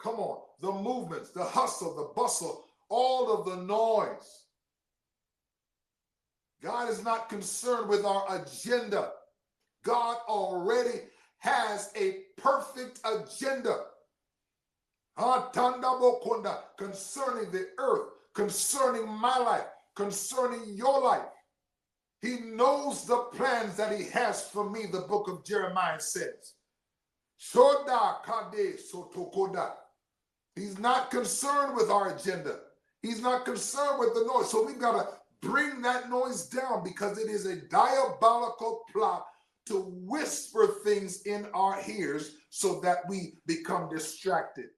come on, the movements, the hustle, the bustle, all of the noise. God is not concerned with our agenda. God already has a perfect agenda concerning the earth, concerning my life, concerning your life. He knows the plans that he has for me, the book of Jeremiah says. He's not concerned with our agenda. He's not concerned with the noise. So we've got to bring that noise down, because it is a diabolical plot to whisper things in our ears so that we become distracted.